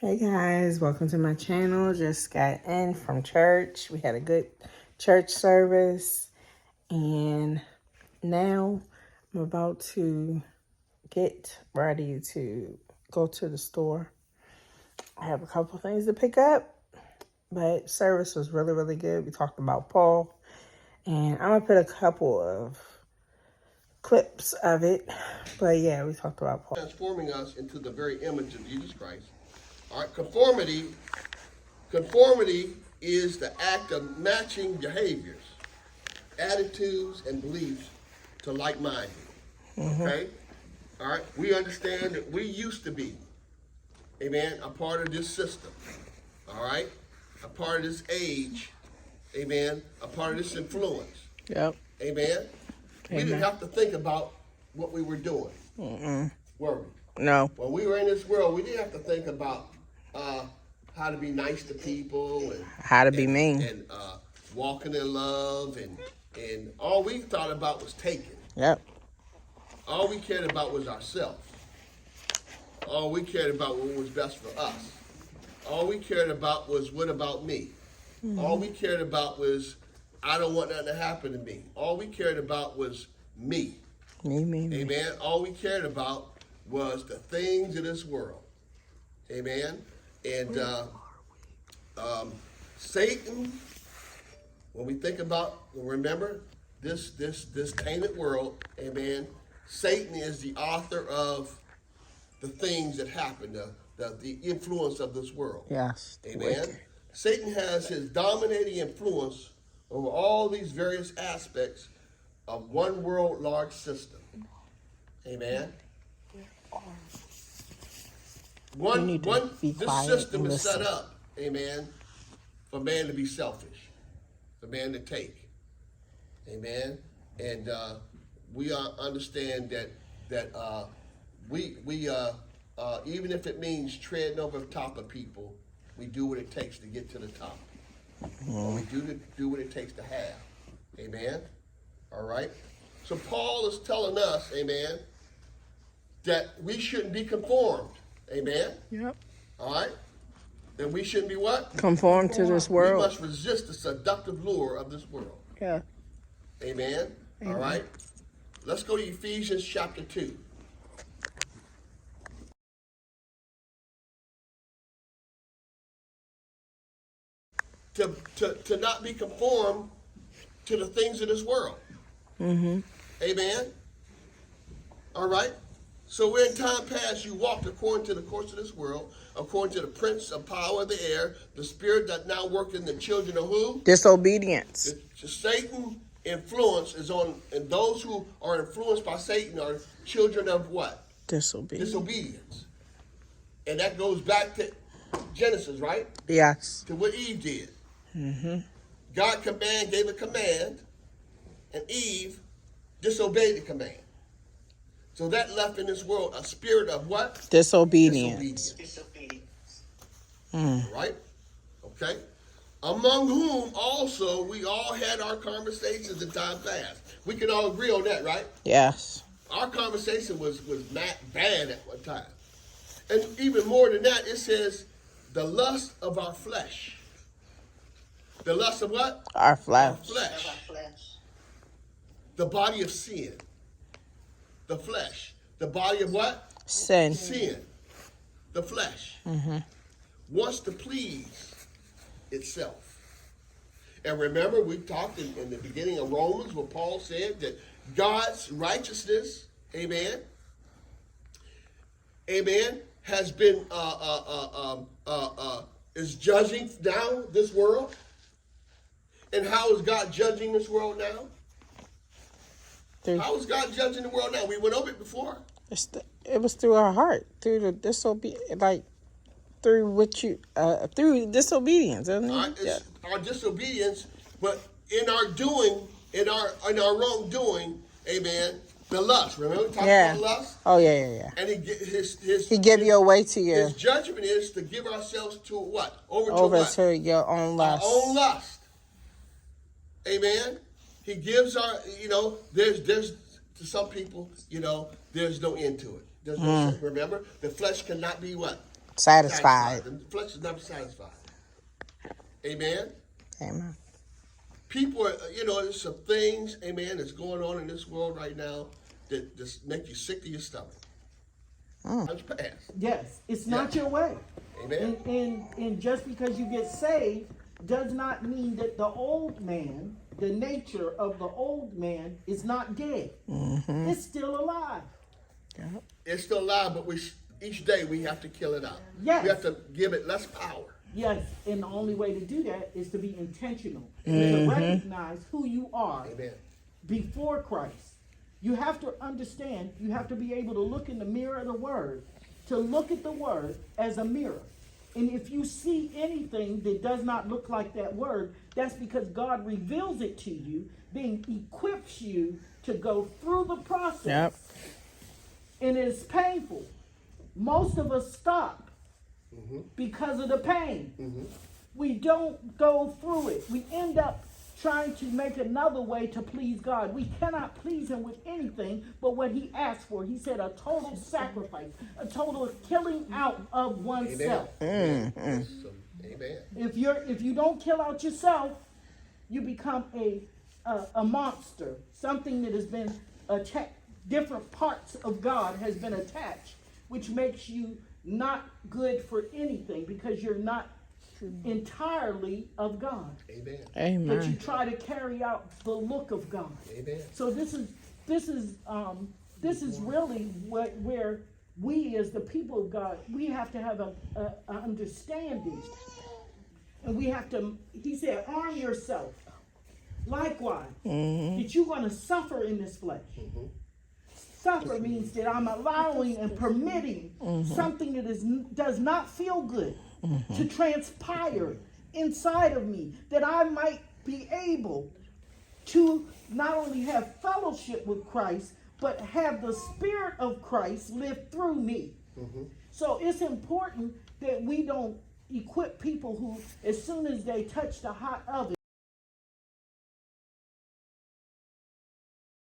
Hey guys, welcome to my channel. Just got in from church. We had a good church service and now I'm about to get ready to go to the store. I have a couple things to pick up, but service was really good. We talked about Paul and I'm gonna put a couple of clips of it, but yeah, we talked about Paul. Transforming us into the very image of Jesus Christ. All right, conformity is the act of matching behaviors, attitudes, and beliefs to like-minded. Okay? All right, we understand that we used to be, amen, a part of this system. All right? A part of this age, amen, a part of this influence. Yep. Amen? We didn't have to think about what we were doing. Were we? No. When we were in this world, we didn't have to think about how to be nice to people and How to be mean. and walking in love and all we thought about was taking. Yep. All we cared about was ourselves. All we cared about what was best for us. All we cared about was what about me. All we cared about was I don't want nothing to happen to me. All we cared about was me. Me. Amen. All we cared about was the things of this world. Amen. And Satan, when we think about, remember this tainted world, amen. Satan is the author of the things that happen, the influence of this world. Yes. Amen. Wicked. Satan has his dominating influence over all these various aspects of one world large system. Amen. This system is set up, amen, for man to be selfish, for man to take. Amen. And we understand that we even if it means treading over the top of people, we do what it takes to get to the top. We do what it takes to have. Amen. All right. So Paul is telling us, amen, that we shouldn't be conformed. Amen. Yep. All right. And we shouldn't be what? Conform to this We world. must resist the seductive lure of this world. Yeah. Amen. All right. Let's go to Ephesians chapter 2. To not be conformed to the things of this world. Amen. All right. So where in time past you walked according to the course of this world, according to the prince of power of the air, the spirit that now works in the children of who? Disobedience. Satan influence is on, and those who are influenced by Satan are children of what? Disobedience. And that goes back to Genesis, right? Yes. To what Eve did. God gave a command, and Eve disobeyed the command. So that left in this world a spirit of what? Disobedience. Right? Okay? Among whom also we all had our conversations in time past. We can all agree on that, right? Yes. Our conversation was bad at one time. And even more than that, it says the lust of our flesh. The lust of what? Our flesh. Our flesh. The body of sin. The flesh. The body of what? Sin. Sin. The flesh. Wants to please itself. And remember, we talked in the beginning of Romans where Paul said that God's righteousness, amen, has been, is judging now this world. And how is God judging this world now? How is God judging the world now? We went over it before. It was through our heart, through the disobedience, through disobedience. Isn't it? It's our disobedience, but in our doing, in our wrongdoing, amen. The lust. Remember we talked about lust? Oh yeah. And he give you away to your. His judgment is to give ourselves to what? Over to your own lust. Our own lust. Amen. He gives there's to some people, there's no end to it. There's no sense. Remember, the flesh cannot be what? satisfied. The flesh is never satisfied. Amen. Amen. People are, there's some things, amen, that's going on in this world right now that just make you sick to your stomach. Time's past. Yes, it's not your way. Amen. And just because you get saved does not mean that the old man, the nature of the old man, is not dead. It's still alive. Yep. It's still alive, but each day we have to kill it out. Yes. We have to give it less power. Yes, and the only way to do that is to be intentional, to recognize who you are Amen. before Christ. You have to understand, you have to be able to look in the mirror of the Word, to look at the Word as a mirror. And if you see anything that does not look like that Word, that's because God reveals it to you, then equips you to go through the process. Yep. And it's painful. Most of us stop because of the pain. We don't go through it. We end up trying to make another way to please God. We cannot please him with anything but what he asked for. He said a total sacrifice, a total killing out of oneself. Amen. Amen. If you don't kill out yourself, you become a monster, something that has been attacked. Different parts of God has been attached, which makes you not good for anything because you're not entirely of God. Amen. Amen. But you try to carry out the look of God. Amen. So this is really where we as the people of God, we have to have a understanding, and we have to. He said, arm yourself. Likewise, that you're going to suffer in this flesh. Suffer means that I'm allowing and permitting something that does not feel good to transpire inside of me, that I might be able to not only have fellowship with Christ, but have the Spirit of Christ live through me. So it's important that we don't equip people who, as soon as they touch the hot oven,